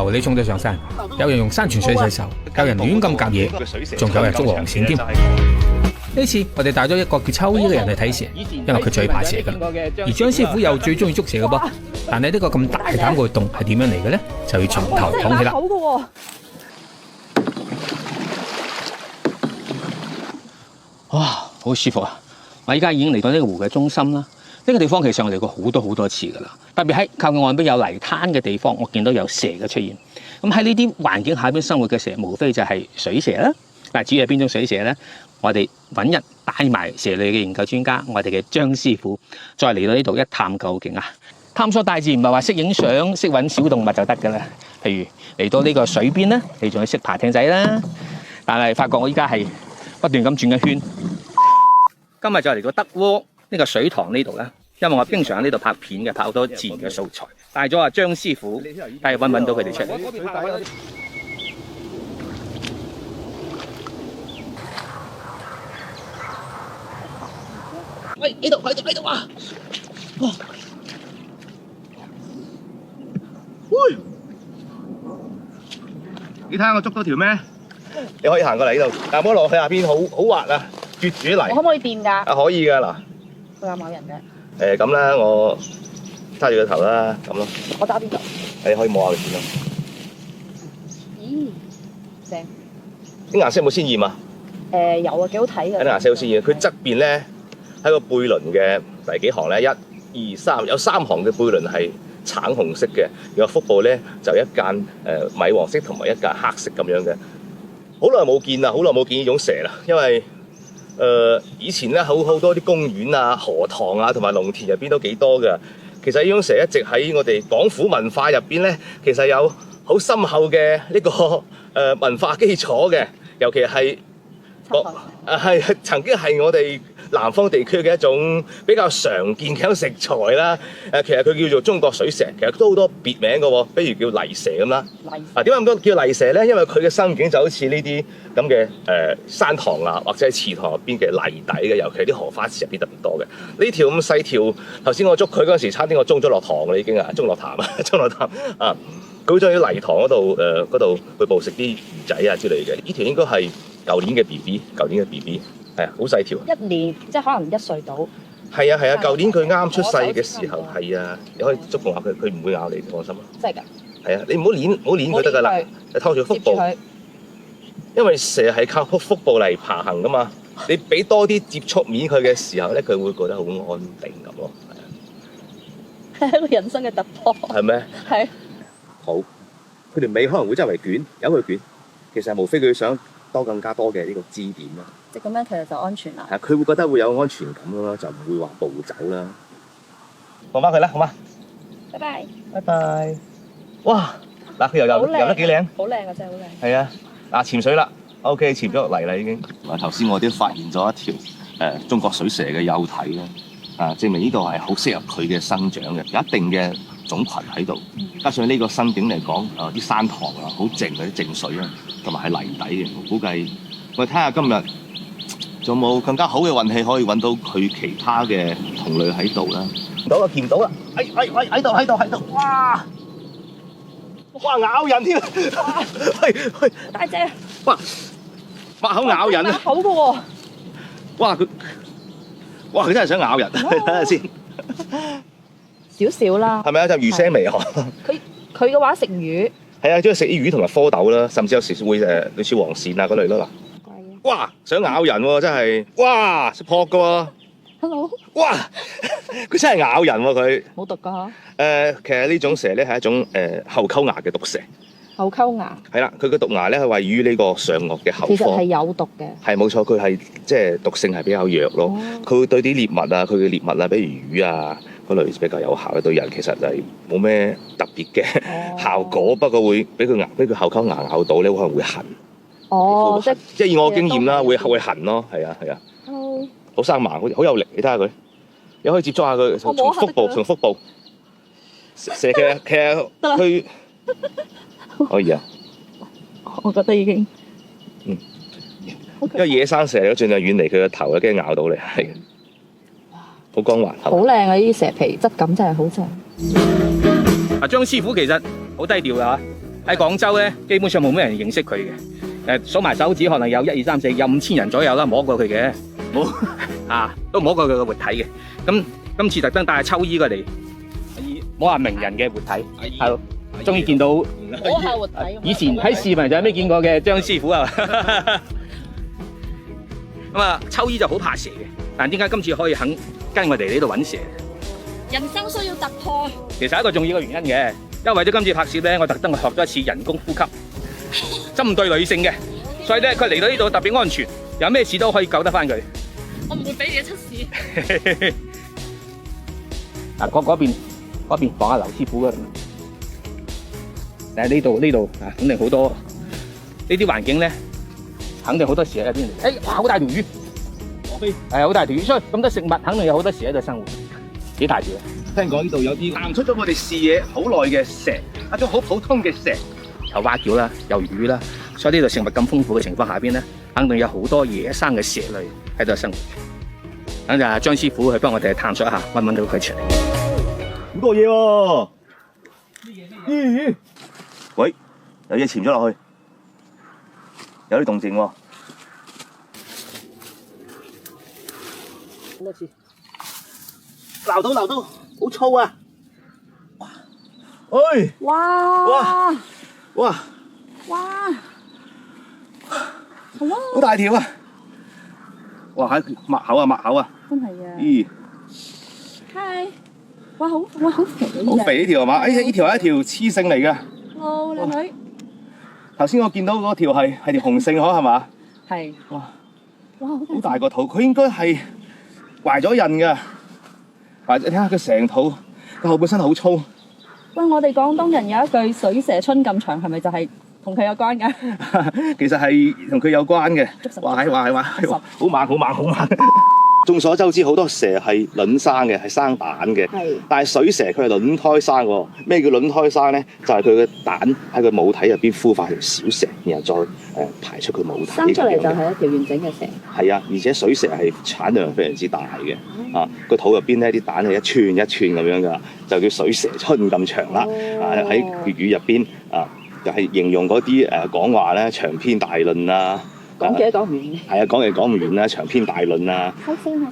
無理衝咗上山，有人用山泉水洗手，有人亂咁夾嘢，仲有人捉黃鱔添。呢次我哋帶咗一個叫秋衣嘅人去睇蛇，因為佢最怕蛇噶。而張師傅又最中意捉蛇嘅噃。但係呢個咁大膽嘅活動係點樣嚟嘅呢？就要從頭講起啦。哇，好舒服啊！我依家已經嚟到呢個湖嘅中心啦。呢個地方其實我嚟過好多次噶啦，特別喺靠近岸邊有泥灘嘅地方，我見到有蛇嘅出現。咁喺呢啲環境下邊生活嘅蛇，無非就係水蛇啦。嗱，至於係邊種水蛇呢？我哋揾日帶埋蛇類嘅研究專家，我哋嘅張師傅，再嚟到呢度一探究竟啊！探索大自然唔係話識影相、識揾小動物就得噶啦。譬如嚟到呢個水邊咧，你仲要識爬艇仔啦。但係發覺我依家係不斷咁轉一圈。今日就嚟到德窩呢個水塘呢度啦，因為我經常喺呢度拍片嘅，拍好多自然嘅素材。帶咗阿張師傅，睇下揾到佢哋出嚟。喂，呢度啊！哇！喂，你睇下我捉到條咩？你可以行過嚟呢度，但唔好落去下邊，好滑啊，絕住泥。我可唔可以掂㗎？啊，可以㗎嗱。佢有冇人啫？咁啦，我揸住個頭啦，咁咯。我揸邊度？你可以摸下佢先咯。咦，正！啲顏色有冇鮮豔啊？有啊，幾好睇㗎。啲顏色好鮮豔，佢側邊咧喺個背輪嘅第幾行咧？1、2、3，有3行嘅背輪係橙紅色嘅，然後腹部咧就一間米黃色同埋一間黑色咁樣嘅。好耐冇見啦，好耐冇見呢種蛇啦，因為以前咧好多啲公園啊、河塘啊同埋農田入邊都幾多㗎。其實呢種蛇一直喺我哋廣府文化入邊咧，其實有好深厚嘅呢個文化基礎嘅，尤其係係曾經係我哋南方地區嘅一種比較常見嘅一種食材啦。其實佢叫做中國水蛇，其實都好多別名嘅喎，比如叫泥蛇咁啦。點解咁多叫泥蛇咧？因為佢嘅生境就好似呢啲咁嘅山塘啊，或者係池塘入邊嘅泥底嘅，尤其係啲荷花池入邊特別多嘅。呢條咁細條，頭先我捉佢嗰陣時，差啲我中咗落塘啦已經啊，中落潭啊！佢好中意泥塘嗰度去捕食啲魚仔啊之類嘅。呢條應該係舊年嘅 BB， 係啊，好細條。1年即係可能1歲到。係啊，舊年佢啱出世嘅時候，係啊，你可以觸碰下佢，佢唔會咬你，放心啊。真係㗎？係啊，你唔好攣佢得㗎啦，你拖住腹部。因為蛇係靠腹部嚟爬行㗎嘛，你俾多啲接觸面佢嘅時候咧，佢會覺得好安定咁咯。係一個人生嘅突破。係咩？係。好，佢條尾可能會周圍捲，由佢捲。其實無非佢想更加多嘅呢個支點啦。即係咁樣，其實就安全啦。係，佢會覺得會有安全感咯，就唔會話暴走啦。放翻佢啦，好嗎？拜拜。拜拜。哇！嗱，佢游得幾靚？好靚啊，真係好靚。係啊，嗱，潛水啦 ，OK， 潛咗落嚟啦已經。頭先我都發現咗一條中國水蛇嘅幼體啦，證明呢度係好適合佢嘅生長嘅，有一定嘅種群喺度。加上呢個生境嚟講，啲山塘啊好靜嗰啲靜水啊，同埋係泥底嘅，我估計我哋睇下今日仲有冇更加好嘅運氣可以揾到佢其他嘅同類喺度啦。見到啦，喺度，哇！哇，咬人添，去，大隻，哇，擘口咬人啊！口嘅喎，哇佢真係想咬人，睇下先，少少啦，係咪啊？就魚腥味啊！佢嘅話食魚，係啊，中意食啲魚同埋蝌蚪啦，甚至有時會類似黃鱔啊嗰類咯嗱。哇，想咬人喎，真係，哇，識撲嘅喎。Hello， 哇！佢真係咬人喎佢。冇毒㗎其實呢種蛇咧係一種後溝牙嘅毒蛇。後溝牙。係啦，佢嘅毒牙咧係位於呢個上顎嘅後方。其實係有毒嘅。係冇錯，佢係即係毒性係比較弱咯。佢會對啲獵物啊，佢嘅獵物啊，比如魚啊嗰類比較有效嘅，對人其實就係冇咩特別嘅效果。不過會俾佢後溝牙咬到咧，可能會痕。哦，即係以我經驗啦，會痕咯，係啊。好生猛，好有力，你睇下佢，你可以接觸下佢，從腹部，蛇其實佢可以啊。我覺得已經，因為野生蛇，盡量遠離佢個頭，驚咬到你，係。好光滑，好靚啊！呢啲蛇皮質感真係好正。張師傅其實好低調㗎嚇，喺廣州咧，基本上冇咩人認識佢嘅。數埋手指可能有1、2、3、4，有5000人左右啦，摸過佢嘅，冇啊，都摸過佢嘅活體嘅。咁今次特登帶阿秋姨過嚟，摸下名人嘅活體，係，終於見到摸下活體。以前喺視頻就有咩見過嘅張師傅啊。咁啊，秋姨就好怕蛇嘅，但點解今次可以肯跟我哋呢度揾蛇？人生需要突破。其實係一個重要嘅原因嘅，因為為咗今次拍攝咧，我特登學咗一次人工呼吸，針對女性嘅，所以咧佢嚟到呢度特別安全，有咩事都可以救得翻佢。我唔會俾你出事。嗱，嗰邊放下劉師傅嗰度。但係呢度啊，肯定好多呢啲環境咧，肯定好多蛇喺邊嚟。哎，哇，好大條魚！係好大條魚，所以咁多食物，肯定有好多蛇喺度生活。幾大條啊！聽講呢度有啲行出咗我哋視野好耐嘅蛇，一種好普通嘅蛇，有蛙叫啦，有魚啦，所以呢度食物咁豐富嘅情況下邊咧，肯定有好多野生嘅蛇類喺度生活。等陣張師傅去幫我哋探索一下，揾唔揾到佢出嚟？好多嘢喎！咦？喂，有嘢潛咗落去，有啲動靜喎。好多次。撈到，好粗啊！哎！哇！好大條啊！哇，喺抹口啊！真係啊！咦！嗨！哇，好肥好肥呢條係嘛？哎呀，呢條係一條雌性嚟嘅。哦，靚女。頭先我見到嗰條係條雄性可係嘛？係。哇！好大個肚，佢應該係懷咗孕㗎。或者睇下佢成肚個後半身好粗。喂，我哋廣東人有一句水蛇春咁長，係咪就係同佢有關㗎？其實係同佢有關嘅。話好猛！眾所周知，好多蛇係卵生嘅，係生蛋嘅。係。但係水蛇佢係卵胎生喎。咩叫卵胎生咧？就係佢嘅蛋喺佢母體入邊孵化條小蛇，然後再排出佢母體。生出嚟就係一條完整嘅蛇。係啊，而且水蛇係產量非常之大嘅。啊，個肚入邊咧啲蛋係一寸一寸咁樣㗎，就叫水蛇春咁長啦。喺粵語入邊就係形容嗰啲講話咧長篇大論啊。講幾都講唔完。係啊，講嚟講唔完啦，長篇大論啊。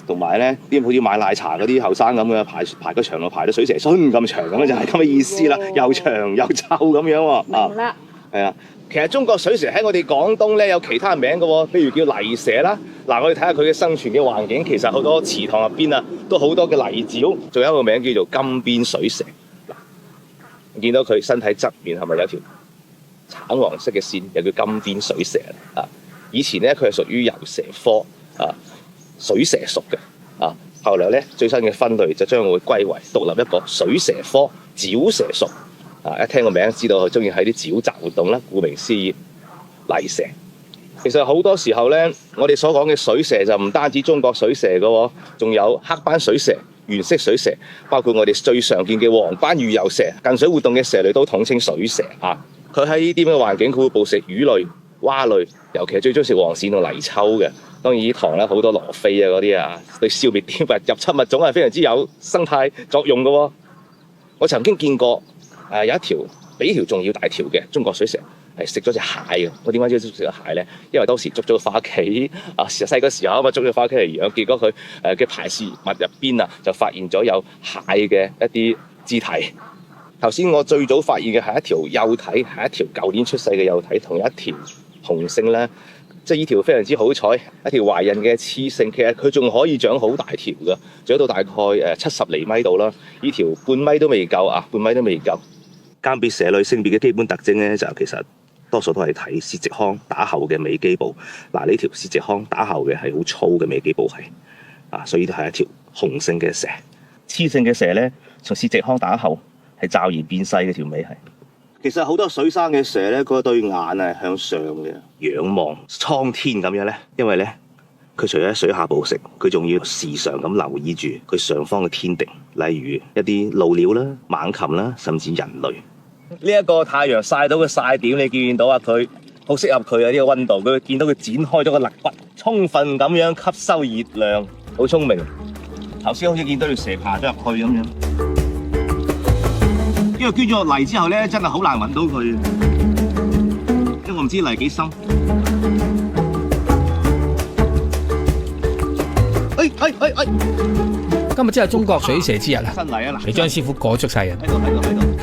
同埋咧，啲好似買奶茶嗰啲後生咁嘅排個長路排到水蛇春咁長咁就係咁嘅意思啦，又長又臭咁樣喎。明啦。係啊，其實中國水蛇喺我哋廣東咧有其他名嘅喎，譬如叫泥蛇啦。嗱，我哋睇下佢嘅生存嘅環境，其實好多池塘入邊啊，都好多嘅泥沼，仲有一個名叫做金邊水蛇。嗱，你見到佢身體側面係咪有條橙黃色嘅線，又叫金邊水蛇啊？以前咧佢係屬於游蛇科水蛇屬嘅後來咧最新嘅分類就將會歸為獨立一個水蛇科沼蛇屬一聽個名知道佢中意喺啲沼澤活動啦，顧名思義泥蛇。其實好多時候咧，我哋所講嘅水蛇就唔單止中國水蛇嘅喎，仲有黑斑水蛇、原色水蛇，包括我哋最常見嘅黃斑魚游蛇，近水活動嘅蛇類都統稱水蛇佢喺呢啲咁嘅環境，佢會捕食魚類、蛙類，尤其係最中意食黃鱔同泥鰍嘅。當然，呢塘咧好多羅非嗰啲對消滅啲入侵物種係非常之有生態作用嘅喎。我曾經見過有一條比呢條仲要大條嘅中國水蛇係食咗隻蟹嘅。我點解知道食咗蟹咧？因為當時捉咗翻屋企細個時候捉咗翻屋企嚟養，結果佢嘅排泄物入邊就發現咗有蟹嘅一啲肢體。頭先我最早發現嘅係一條幼體，係一條舊年出世嘅幼體，同一條雄性咧，即係呢條非常之好彩，一條懷孕嘅雌性，其實佢仲可以長好大條㗎，長到大概70厘米度啦。呢條半米都未夠半米都未夠。鑑別蛇類性別嘅基本特徵咧，就其實多數都係睇泄殖腔打後嘅尾基部。嗱，呢條泄殖腔打後嘅係好粗嘅尾基部係所以都係一條雄性嘅蛇。雌性嘅蛇咧，從泄殖腔打後係驟然變細嘅條尾係。其實好多水生嘅蛇咧，嗰對眼係向上嘅，仰望蒼天咁樣咧。因為咧，佢除咗喺水下捕食，佢仲要時常咁留意住佢上方嘅天敵，例如一啲鷺鳥啦、猛禽啦，甚至人類。呢一個太陽曬到嘅曬點，你見到佢好適合佢呢個溫度。佢見到佢展開咗個肋骨，充分咁樣吸收熱量，好聰明。頭先好似見到條蛇爬咗入去咁樣。因為捐咗落嚟之後咧，真係好難揾到佢。唔知泥幾深。今日真係中國水蛇之日啊！新泥啊嗱，嚟張師傅過足晒人。喺度。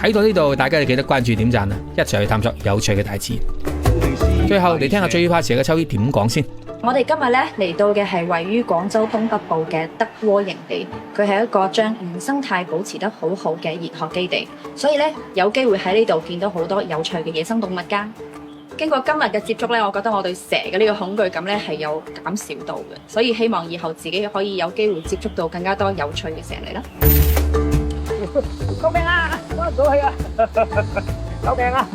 睇到呢度，大家就記得關注點讚啊！一齊去探索有趣嘅大自然。最後，你聽下最怕蛇嘅秋姨點講先。我哋今日咧嚟到嘅係位於廣州東北部嘅德窩營地，佢係一個將原生態保持得好好嘅熱學基地，所以咧有機會喺呢度見到好多有趣嘅野生動物㗎。經過今日嘅接觸咧，我覺得我對蛇嘅呢個恐懼感咧係有減少到嘅，所以希望以後自己可以有機會接觸到更加多有趣嘅蛇嚟啦。救命啊！我唔到去啊！救命啊！